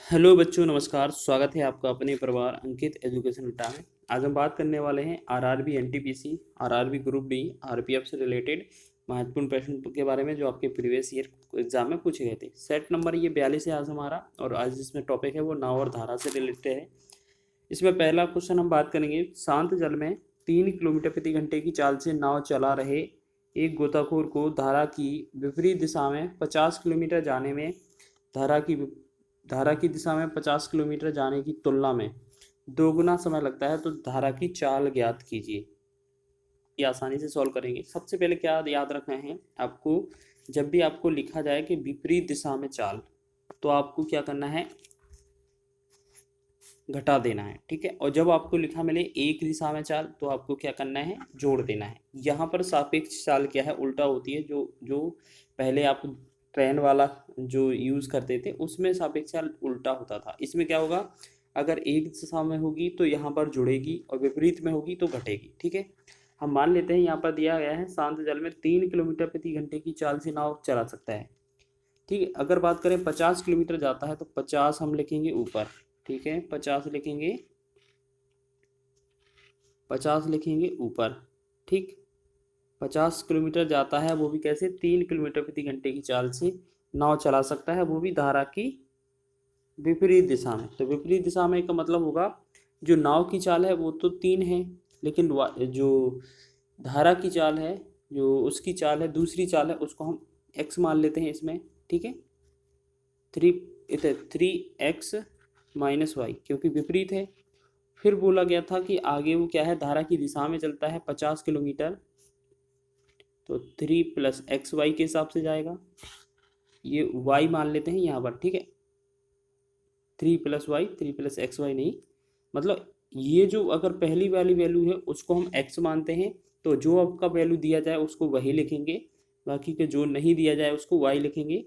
Hello बच्चों, नमस्कार। स्वागत है आपका अपने परिवार अंकित एजुकेशन अड्डा में। आज हम बात करने वाले हैं RRB NTPC, RRB group D, RPF से रिलेटेड महत्वपूर्ण प्रश्न के बारे में जो आपके प्रीवियस ईयर एग्जाम में पूछे गए थे। सेट नंबर ये 42 है आज हमारा, और आज जिसमें टॉपिक है वो नाव और धारा से रिलेटेड है। इसमें पहला क्वेश्चन हम बात करेंगे। शांत जल में 3 किलोमीटर प्रति घंटे की चाल से नाव चला रहे एक गोताखोर को धारा की विपरीत दिशा में 50 किलोमीटर जाने में धारा की दिशा में 50 किलोमीटर जाने की तुलना में दोगुना समय लगता है, तो धारा की चाल ज्ञात कीजिए। ये आसानी से सॉल्व करेंगे। सबसे पहले क्या याद रखना है आपको, जब भी आपको लिखा जाए कि विपरीत दिशा में चाल, तो आपको क्या करना है, घटा देना है। ठीक है। और जब आपको लिखा मिले एक दिशा में चाल, तो आपको क्या करना है, जोड़ देना है। यहाँ पर सापेक्ष चाल क्या है, उल्टा होती है। जो जो पहले आप ट्रेन वाला जो यूज़ करते थे उसमें सापेक्ष चाल उल्टा होता था। इसमें क्या होगा, अगर एक दिशा में होगी तो यहाँ पर जुड़ेगी और विपरीत में होगी तो घटेगी। ठीक है। हम मान लेते हैं यहाँ पर दिया गया है शांत जल में 3 किलोमीटर प्रति घंटे की चाल से नाव चला सकता है। ठीक है। अगर बात करें 50 किलोमीटर जाता है, तो 50 हम लिखेंगे ऊपर। ठीक है, 50 लिखेंगे, 50 लिखेंगे ऊपर। ठीक। 50 किलोमीटर जाता है, वो भी कैसे, 3 किलोमीटर प्रति घंटे की चाल से नाव चला सकता है, वो भी धारा की विपरीत दिशा में। तो विपरीत दिशा में का मतलब होगा, जो नाव की चाल है वो तो 3 है, लेकिन जो धारा की चाल है, जो उसकी चाल है, दूसरी चाल है, उसको हम x मान लेते हैं इसमें। ठीक है। 3x-y, क्योंकि विपरीत है। फिर बोला गया था कि आगे वो क्या है, धारा की दिशा में चलता है 50 किलोमीटर, तो 3 + xy के हिसाब से जाएगा। ये y मान लेते हैं यहाँ पर। ठीक है। 3 + y, 3 + xy नहीं, मतलब ये जो अगर पहली वाली वैल्यू है उसको हम x मानते हैं, तो जो आपका वैल्यू दिया जाए उसको वही लिखेंगे, बाकी के जो नहीं दिया जाए उसको y लिखेंगे।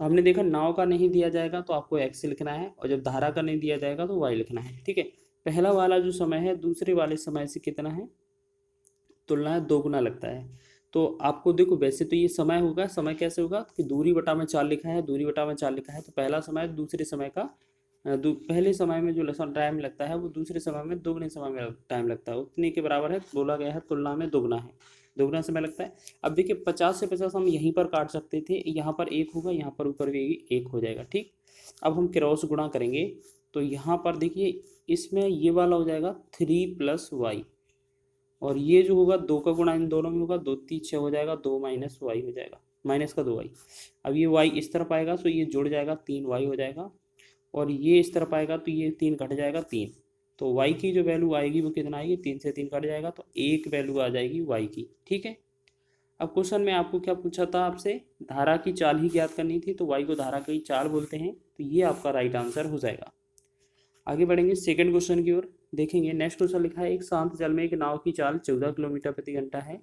तो हमने देखा नाव का नहीं दिया जाएगा तो आपको x लिखना है, और जब धारा का नहीं दिया जाएगा तो y लिखना है। ठीक है। पहला वाला जो समय है दूसरे वाले समय से कितना है, तुलना है, दोगुना लगता है। तो आपको देखो, वैसे तो ये समय होगा, समय कैसे होगा कि दूरी बटा में चाल लिखा है, दूरी बटा में चाल लिखा है, तो पहला समय दूसरे समय का पहले समय में जो लसन टाइम लगता है वो दूसरे समय में दोगुने समय में टाइम लगता है, उतने के बराबर है। बोला गया है तुलना में दोगुना है, दोगुना समय लगता है। अब देखिए 50 से 50 हम यहीं पर काट सकते थे, यहाँ पर एक होगा, यहाँ पर ऊपर भी एक हो जाएगा। ठीक। अब हम क्रॉस गुणा करेंगे, तो यहाँ पर देखिए इसमें ये वाला हो जाएगा 3 + y, और ये जो होगा 2 का गुणा इन दोनों में होगा, 2 3 6 हो जाएगा, 2 - y हो जाएगा, माइनस का 2y। अब ये y इस तरफ आएगा तो ये जुड़ जाएगा, 3y हो जाएगा, और ये इस तरफ आएगा तो ये 3 घट जाएगा, 3। तो y की जो वैल्यू आएगी वो कितना आएगी, 3 से 3 कट जाएगा, तो एक वैल्यू आ जाएगी y की। ठीक है। अब क्वेश्चन में आपको क्या पूछा था आपसे, धारा की चाल ही ज्ञात करनी थी, तो y को धारा की चाल बोलते हैं, तो ये आपका राइट आंसर हो जाएगा। आगे बढ़ेंगे सेकंड क्वेश्चन की ओर, देखेंगे। नेक्स्ट क्वेश्चन लिखा है, एक शांत जल में एक नाव की चाल 14 किलोमीटर प्रति घंटा है।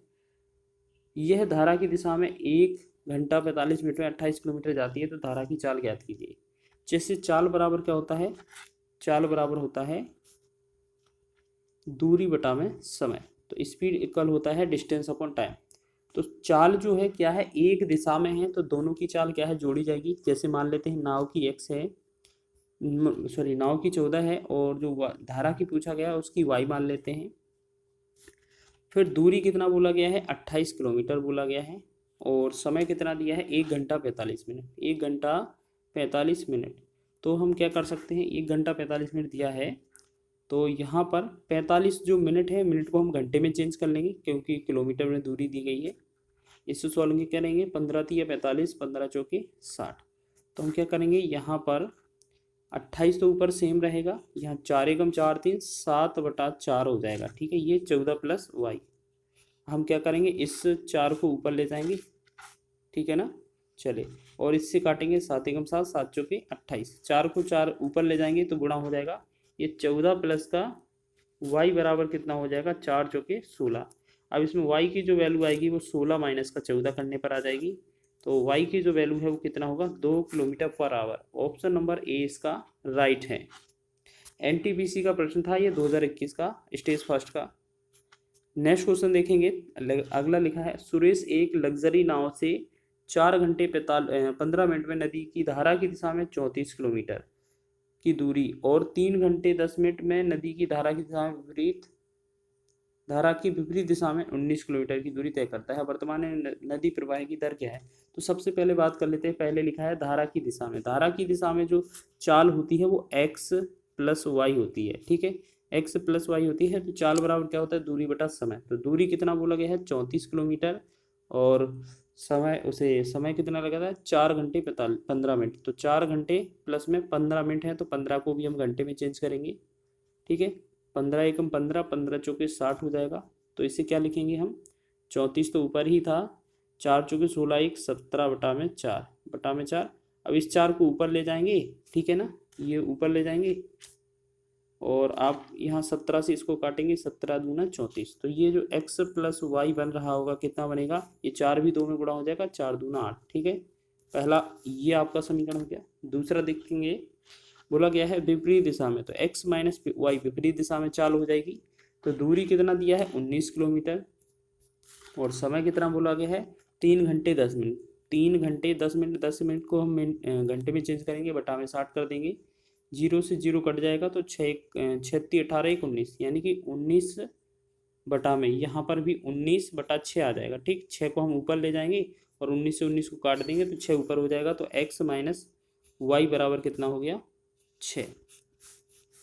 यह धारा की दिशा में 1 घंटा 45 मिनट में 28 किलोमीटर जाती है, तो धारा की चाल ज्ञात कीजिए। जैसे चाल बराबर क्या होता है, चाल बराबर होता है दूरी बटा में समय, तो स्पीड इक्वल होता है डिस्टेंस अपॉन टाइम। तो चाल जो है क्या है, एक दिशा में है, तो दोनों की चाल क्या है, जोड़ी जाएगी। जैसे मान लेते हैं नाव की x है, सॉरी नाव की 14 है, और जो धारा की पूछा गया है उसकी y मान लेते हैं। फिर दूरी कितना बोला गया है, 28 किलोमीटर बोला गया है, और समय कितना दिया है, 1 घंटा 45 मिनट, 1 घंटा 45 मिनट। तो हम क्या कर सकते हैं, 1 घंटा 45 मिनट दिया है, तो यहाँ पर 45 जो मिनट है, मिनट को हम घंटे में चेंज कर लेंगे, क्योंकि किलोमीटर में दूरी दी गई है। इससे सॉल्व करेंगे, 15 या 45, 15 चौके 60। तो हम क्या करेंगे, यहाँ पर 28 तो ऊपर सेम रहेगा, यहाँ 4 एकम 4 3 7/4 हो जाएगा। ठीक है। ये 14 + y, हम क्या करेंगे, इस 4 को ऊपर ले जाएंगे। ठीक है ना। चले, और इससे काटेंगे, 7 एकम 7, 7 चौके 28, 4 को 4 ऊपर ले जाएंगे तो गुणा हो जाएगा। ये 14 प्लस का y बराबर कितना हो जाएगा, 4 चौके 16। अब इसमें y की जो वैल्यू आएगी वो 16 माइनस का 14 करने पर आ जाएगी, तो y की जो वैल्यू है वो कितना होगा, 2 kilometre per hour. Option number A इसका राइट है। एनटीपीसी का प्रश्न था ये 2021 का, स्टेज फर्स्ट का। नेक्स्ट क्वेश्चन देखेंगे। अगला लिखा है, सुरेश एक लग्जरी नाव से 4 घंटे 15 मिनट में नदी की धारा की दिशा में 34 किलोमीटर की दूरी और 3 घंटे 10 मिनट में नदी की धारा की दिशा में विपरीत दिशा में 19 किलोमीटर की दूरी तय करता है। वर्तमान में नदी प्रवाह की दर क्या है? तो सबसे पहले बात कर लेते हैं। पहले लिखा है धारा की दिशा में। धारा की दिशा में जो चाल होती है वो x प्लस वाई होती है। ठीक है, x प्लस वाई होती है। तो चाल बराबर क्या होता है? दूरी बटा समय। तो दूरी कितना बोला गया है? 34 किलोमीटर। और समय कितना लगा था? 4 घंटे 15 मिनट। तो 4 घंटे प्लस में 15 मिनट है, तो 15 को भी हम घंटे में चेंज करेंगे। ठीक है, 15 एकम 15, 15 चौके 60 हो जाएगा। तो इसे क्या लिखेंगे हम? 34 तो ऊपर ही था, 4 चौके 16, 1 17 बटा में 4। अब इस 4 को ऊपर ले जाएंगे, ठीक है ना, ये ऊपर ले जाएंगे और आप यहाँ 17 से इसको काटेंगे, 17 दूना 34। तो ये जो x प्लस वाई बन रहा होगा कितना बनेगा? ये 4 भी 2 में गुणा हो जाएगा, 4 दूना 8। ठीक है, पहला ये आपका समीकरण हो गया। दूसरा देखेंगे, बोला गया है विपरीत दिशा में। तो x माइनस वाई विपरीत दिशा में चाल हो जाएगी। तो दूरी कितना दिया है? 19 किलोमीटर। और समय कितना बोला गया है? 3 घंटे 10 मिनट। 3 घंटे 10 मिनट, 10 मिनट को हम घंटे में चेंज करेंगे, बटा में 60 कर देंगे। 0 से 0 कट जाएगा, तो 6 18 1 19, यानी कि 19 बटा में यहाँ पर भी 19 बटा 6 आ जाएगा। ठीक, 6 को हम ऊपर ले जाएंगे और 19 से 19 को काट देंगे, तो 6 ऊपर हो जाएगा। तो x माइनस वाई बराबर कितना हो गया? 6।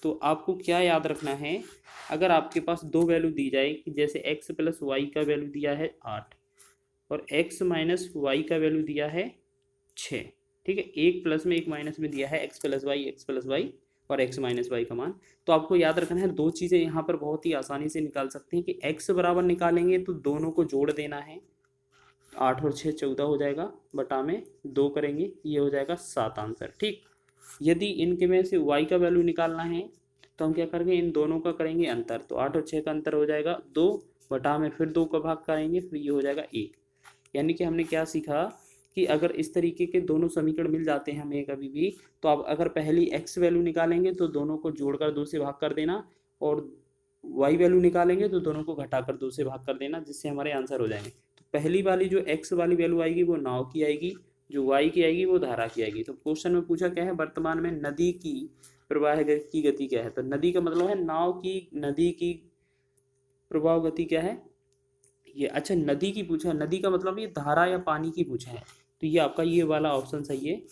तो आपको क्या याद रखना है, अगर आपके पास दो वैल्यू दी जाए कि जैसे x प्लस वाई का वैल्यू दिया है 8 और x माइनस वाई का वैल्यू दिया है 6। ठीक है, एक प्लस में एक माइनस में दिया है x प्लस वाई और x माइनस वाई का मान। तो आपको याद रखना है दो चीज़ें यहाँ पर बहुत ही आसानी से निकाल सकते हैं कि x बराबर निकालेंगे तो दोनों को जोड़ देना है, 8 और 6 14 हो जाएगा, बटा में 2 करेंगे, ये हो जाएगा 7 आंसर। ठीक, यदि इनके में से y का वैल्यू निकालना है तो हम क्या करेंगे? इन दोनों का करेंगे अंतर। तो 8 और 6 का अंतर हो जाएगा 2, बटा में फिर 2 का भाग करेंगे, फिर ये हो जाएगा 1। यानी कि हमने क्या सीखा कि अगर इस तरीके के दोनों समीकरण मिल जाते हैं हमें कभी भी, तो आप अगर पहली x वैल्यू निकालेंगे तो दोनों को जोड़कर 2 से भाग कर देना, और y वैल्यू निकालेंगे तो दोनों को घटाकर 2 से भाग कर देना, जिससे हमारे आंसर हो जाएंगे। तो पहली वाली जो x वाली वैल्यू आएगी वो नाव की आएगी, जो y की आएगी वो धारा की आएगी। तो क्वेश्चन में पूछा क्या है? वर्तमान में नदी की प्रवाह की गति क्या है? तो नदी का मतलब है नाव की, नदी की प्रवाह गति क्या है ये? अच्छा, नदी की पूछा है, नदी का मतलब ये धारा या पानी की पूछा है। तो ये आपका ये वाला ऑप्शन सही है,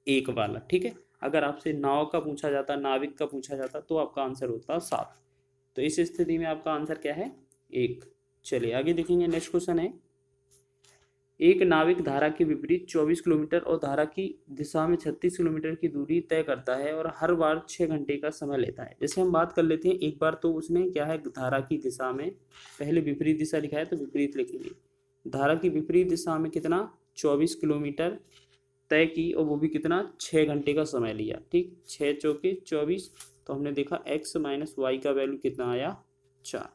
एक वाला। ठीक है, अगर आपसे नाव का पूछा जाता, नाविक का पूछा जाता, तो आपका आंसर होता 7। तो इस स्थिति में आपका आंसर क्या है? 1। चलिए आगे देखेंगे। नेक्स्ट क्वेश्चन है, एक नाविक धारा के विपरीत 24 किलोमीटर और धारा की दिशा में 36 किलोमीटर की दूरी तय करता है और हर बार 6 घंटे का समय लेता है। जैसे हम बात कर लेते हैं, एक बार तो उसने क्या है, धारा की दिशा में पहले विपरीत दिशा लिखा है तो विपरीत लिखेंगे। धारा की विपरीत दिशा में कितना? 24 किलोमीटर तय की, और वो भी कितना? 6 घंटे का समय लिया। ठीक, 6 चौके 24। तो हमने देखा x माइनस वाई का वैल्यू कितना आया? 4।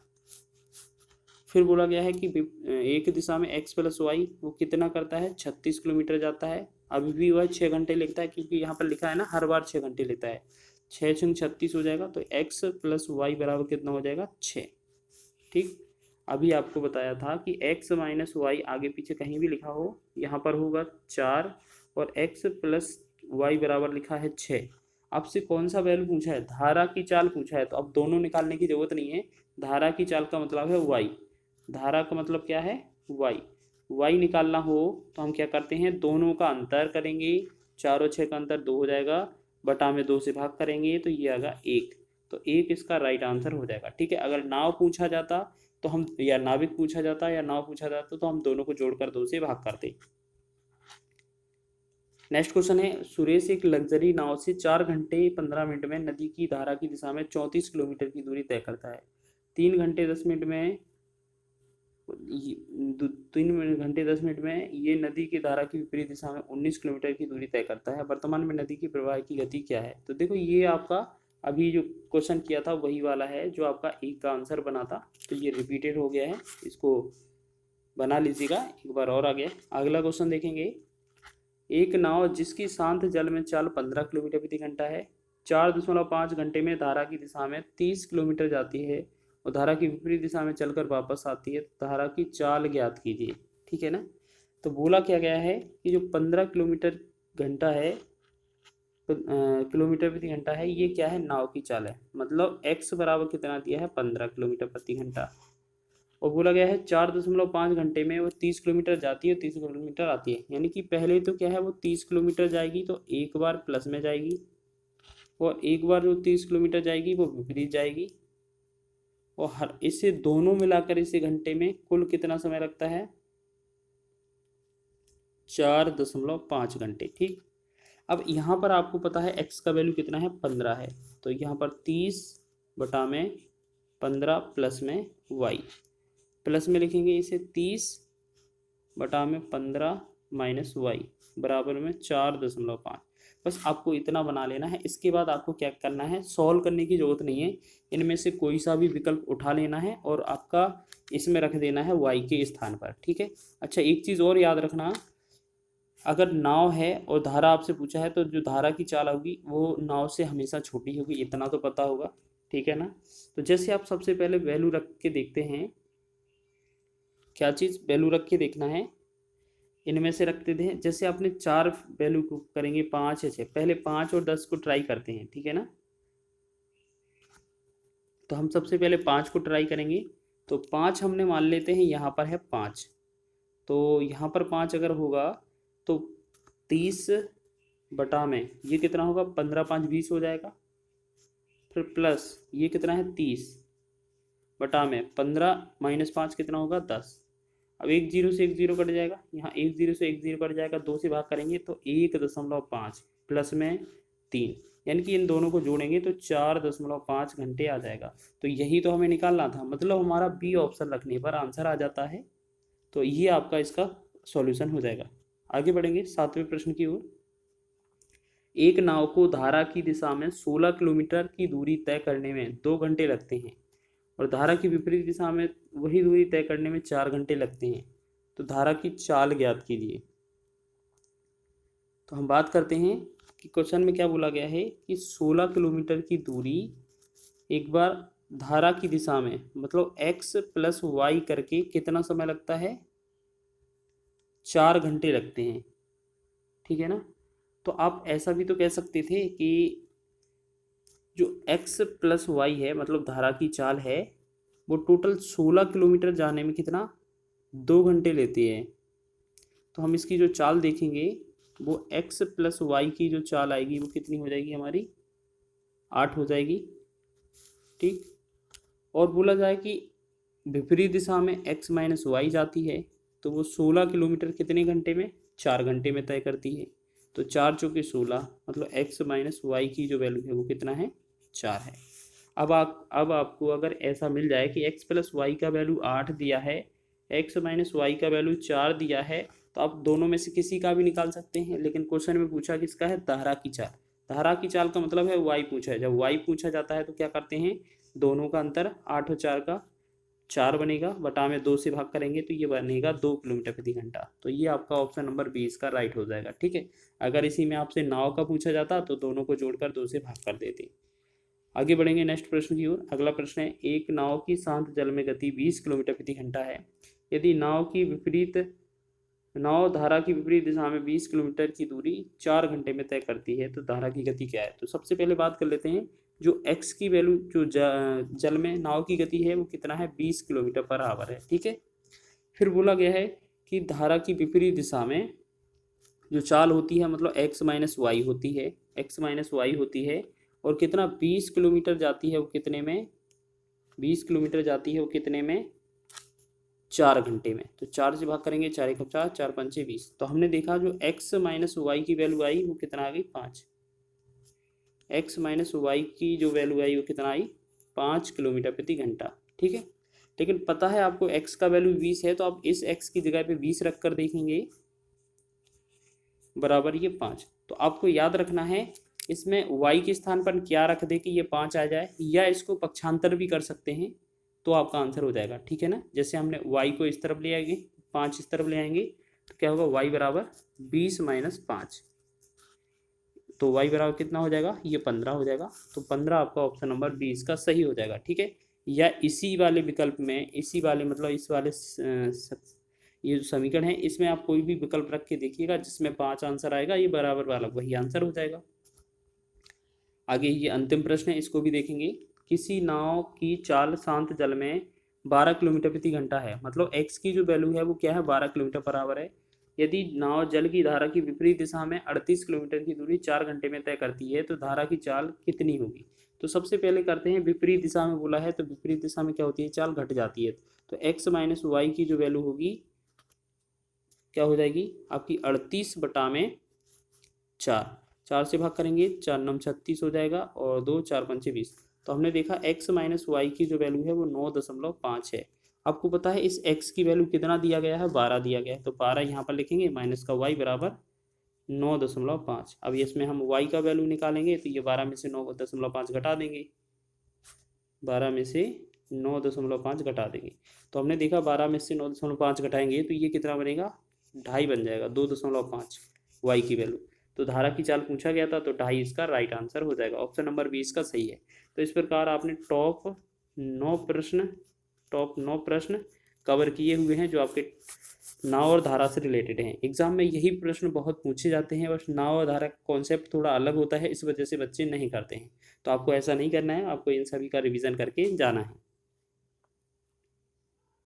फिर बोला गया है कि एक दिशा में x प्लस वाई वो कितना करता है? 36 किलोमीटर जाता है। अभी भी वह 6 घंटे लेता है, क्योंकि यहाँ पर लिखा है ना हर बार 6 घंटे लेता है। 6 छंग 36 हो जाएगा, तो x प्लस वाई बराबर कितना हो जाएगा? 6। ठीक, अभी आपको बताया था कि x माइनस वाई आगे पीछे कहीं भी लिखा हो, यहाँ पर होगा 4 और x प्लस वाई बराबर लिखा है 6। आपसे कौन सा वैल्यू पूछा है? धारा की चाल पूछा है, तो अब दोनों निकालने की जरूरत नहीं है। धारा की चाल का मतलब है y, धारा का मतलब क्या है? y निकालना हो तो हम क्या करते हैं? दोनों का अंतर करेंगे, 4 और 6 का अंतर 2 हो जाएगा, बटा में 2 से भाग करेंगे, तो ये आएगा 1। तो 1 इसका राइट आंसर हो जाएगा। ठीक है, अगर नाव पूछा जाता तो हम, या नाविक पूछा जाता या नाव पूछा जाता, तो हम दोनों को जोड़कर 2 से भाग करते। नेक्स्ट क्वेश्चन है, सुरेश एक लग्जरी नाव से 4 घंटे 15 मिनट में नदी की धारा की दिशा में 34 किलोमीटर की दूरी तय करता है। 3 घंटे 10 मिनट में 3 घंटे 10 मिनट में ये नदी की धारा की विपरीत दिशा में 19 किलोमीटर की दूरी तय करता है। वर्तमान में नदी की प्रवाह की गति क्या है? तो देखो, ये आपका अभी जो क्वेश्चन किया था वही वाला है जो आपका एक का आंसर बना था, तो ये रिपीटेड हो गया है, इसको बना लीजिएगा एक बार और। आगे अगला क्वेश्चन देखेंगे, एक नाव जिसकी शांत जल में चाल 15 किलोमीटर प्रति घंटा है, 4.5 घंटे में धारा की दिशा में 30 किलोमीटर जाती है और धारा की विपरीत दिशा में चलकर वापस आती है, धारा की चाल ज्ञात कीजिए। ठीक है ना, तो बोला क्या गया है कि जो 15 किलोमीटर घंटा है किलोमीटर प्रति घंटा है, ये क्या है, नाव की चाल है। मतलब x बराबर कितना दिया है, 15 किलोमीटर प्रति घंटा। और बोला गया है 4.5 घंटे में वो 30 किलोमीटर जाती है, 30 किलोमीटर आती है। यानी कि पहले तो क्या है, वो 30 किलोमीटर जाएगी तो एक बार प्लस में जाएगी, और एक बार जो 30 किलोमीटर जाएगी वो विपरीत जाएगी, और हर इसे दोनों मिलाकर इसे घंटे में कुल कितना समय लगता है, 4.5 घंटे। ठीक, अब यहाँ पर आपको पता है x का वैल्यू कितना है, 15 है। तो यहाँ पर 30 बटा में 15 प्लस में y, प्लस में लिखेंगे इसे 30 बटा में 15 माइनस y बराबर में 4.5। बस आपको इतना बना लेना है। इसके बाद आपको क्या करना है, सॉल्व करने की ज़रूरत नहीं है, इनमें से कोई सा भी विकल्प उठा लेना है और आपका इसमें रख देना है y के स्थान पर। ठीक है। अच्छा, एक चीज़ और याद रखना, अगर नाव है और धारा आपसे पूछा है तो जो धारा की चाल होगी वो नाव से हमेशा छोटी होगी, इतना तो पता होगा। ठीक है ना। तो जैसे आप सबसे पहले वैल्यू रख के देखते हैं, क्या चीज़ वैल्यू रख के देखना है, इनमें से रखते थे। जैसे आपने 4 वैल्यू को करेंगे, 5 या 6, पहले 5 और 10 को ट्राई करते हैं। ठीक है ना। तो हम सबसे पहले 5 को ट्राई करेंगे। तो 5 हमने मान लेते हैं, यहाँ पर है 5, तो यहाँ पर 5 अगर होगा तो 30 बटा में ये कितना होगा, 15 5 20 हो जाएगा। फिर प्लस ये कितना है, 30 बटा में 15 माइनस 5 कितना होगा, 10। अब एक जीरो से एक जीरो कट जाएगा, यहाँ एक जीरो से एक जीरो कट जाएगा, 2 से भाग करेंगे तो 1.5 प्लस में 3, यानी कि इन दोनों को जोड़ेंगे तो 4.5 घंटे आ जाएगा। तो यही तो हमें निकालना था, मतलब हमारा बी ऑप्शन रखने पर आंसर आ जाता है। तो ये आपका इसका सॉल्यूशन हो जाएगा। आगे बढ़ेंगे 7वें प्रश्न की ओर। एक नाव को धारा की दिशा में 16 किलोमीटर की दूरी तय करने में 2 घंटे लगते हैं, और धारा की विपरीत दिशा में वही दूरी तय करने में 4 घंटे लगते हैं। तो धारा की चाल ज्ञात कीजिए। तो हम बात करते हैं कि क्वेश्चन में क्या बोला गया है कि 16 किलोमीटर की दूरी एक बार धारा की दिशा में, मतलब x प्लस वाई करके कितना समय लगता है, 4 घंटे लगते हैं। ठीक है ना। तो आप ऐसा भी तो कह सकते थे कि जो x प्लस वाई है, मतलब धारा की चाल है, वो टोटल 16 किलोमीटर जाने में कितना, 2 घंटे लेती है। तो हम इसकी जो चाल देखेंगे वो x प्लस वाई की जो चाल आएगी वो कितनी हो जाएगी हमारी, 8 हो जाएगी। ठीक। और बोला जाए कि विपरीत दिशा में x माइनस वाई जाती है, तो वो 16 किलोमीटर कितने घंटे में, 4 घंटे में तय करती है। तो 4 चौके 16, मतलब x माइनस वाई की जो वैल्यू है वो कितना है, 4 है। अब आपको अगर ऐसा मिल जाए कि x प्लस वाई का वैल्यू 8 दिया है, x माइनस वाई का वैल्यू 4 दिया है, तो आप दोनों में से किसी का भी निकाल सकते हैं। लेकिन क्वेश्चन में पूछा किसका है, धारा की चाल। धारा की चाल का मतलब है y पूछा है। जब y पूछा जाता है तो क्या करते हैं, दोनों का अंतर 8 और 4 का 4 बनेगा, बटा में 2 से भाग करेंगे तो ये बनेगा 2 किलोमीटर प्रति घंटा। तो ये आपका ऑप्शन नंबर 20 का राइट हो जाएगा। ठीक है। अगर इसी में आपसे नाव का पूछा जाता तो दोनों को जोड़कर 2 से भाग कर देते। आगे बढ़ेंगे नेक्स्ट प्रश्न की ओर। अगला प्रश्न है, एक नाव की शांत जल में गति 20 किलोमीटर प्रति घंटा है। यदि नाव धारा की विपरीत दिशा में 20 किलोमीटर की दूरी 4 घंटे में तय करती है, तो धारा की गति क्या है। तो सबसे पहले बात कर लेते हैं, जो x की वैल्यू जो जल में नाव की गति है वो कितना है, 20 किलोमीटर पर आवर है। ठीक है। फिर बोला गया है कि धारा की विपरीत दिशा में जो चाल होती है, मतलब x माइनस वाई होती है, x माइनस वाई होती है, और कितना 20 किलोमीटर जाती है वो कितने में, 20 किलोमीटर जाती है वो कितने में, 4 घंटे में। तो 4 से भाग करेंगे, 4 एक 50, 4 पंचे 20। तो हमने देखा जो x माइनस वाई की वैल्यू आई वो कितना आ गई, 5। x माइनस वाई की जो वैल्यू आई वो कितना आई, 5 किलोमीटर प्रति घंटा। ठीक है। लेकिन पता है आपको x का वैल्यू 20 है, तो आप इस x की जगह पे 20 रख कर देखेंगे, बराबर ये 5। तो आपको याद रखना है इसमें y के स्थान पर क्या रख दे कि ये 5 आ जाए, या इसको पक्षांतर भी कर सकते हैं तो आपका आंसर हो जाएगा। ठीक है ना। जैसे हमने y को इस तरफ ले आएंगे, 5 इस तरफ ले आएंगे, तो क्या होगा, y बराबर 20 माइनस 5, तो y बराबर कितना हो जाएगा, ये 15 हो जाएगा। तो 15 आपका ऑप्शन नंबर 20 का सही हो जाएगा। ठीक है। या इसी वाले विकल्प में, इसी वाले मतलब इस वाले ये जो समीकरण है इसमें आप कोई भी विकल्प रख के देखिएगा, जिसमें 5 आंसर आएगा, ये बराबर वाला वही आंसर हो जाएगा। आगे ये अंतिम प्रश्न है, इसको भी देखेंगे। किसी नाव की चाल शांत जल में 12 किलोमीटर प्रति घंटा है, मतलब x की जो वैल्यू है वो क्या है, 12 किलोमीटर पर आवर है। यदि नाव जल की धारा की विपरीत दिशा में 38 किलोमीटर की दूरी 4 घंटे में तय करती है तो धारा की चाल कितनी होगी। तो सबसे पहले करते हैं, विपरीत दिशा में बोला है तो विपरीत दिशा में क्या होती है, चाल घट जाती है। तो x माइनस वाई की जो वैल्यू होगी क्या हो जाएगी आपकी 38/4। 4 से भाग करेंगे, 4 9 36 हो जाएगा और 2 4 5 20। तो हमने देखा x माइनस वाई की जो वैल्यू है वो 9.5 है। आपको पता है इस x की वैल्यू कितना दिया गया है, 12 दिया गया है, तो 12 यहाँ पर लिखेंगे, माइनस का y बराबर 9.5। अब इसमें हम y का वैल्यू निकालेंगे तो ये 12 में से 9.5 घटा देंगे, 12 में से 9.5 घटा देंगे। तो हमने देखा 12 में से 9.5 घटाएंगे तो ये कितना बनेगा, 2.5 बन जाएगा, 2.5 वाई की वैल्यू। तो धारा की चाल पूछा गया था तो 2.5 इसका राइट आंसर हो जाएगा, ऑप्शन नंबर 20 का सही है। तो इस प्रकार आपने टॉप 9 प्रश्न कवर किए हुए हैं जो आपके नाव और धारा से रिलेटेड हैं। एग्जाम में यही प्रश्न बहुत पूछे जाते हैं, बस नाव और धारा का कॉन्सेप्ट थोड़ा अलग होता है, इस वजह से बच्चे नहीं करते हैं। तो आपको ऐसा नहीं करना है, आपको इन सभी का रिवीजन करके जाना है।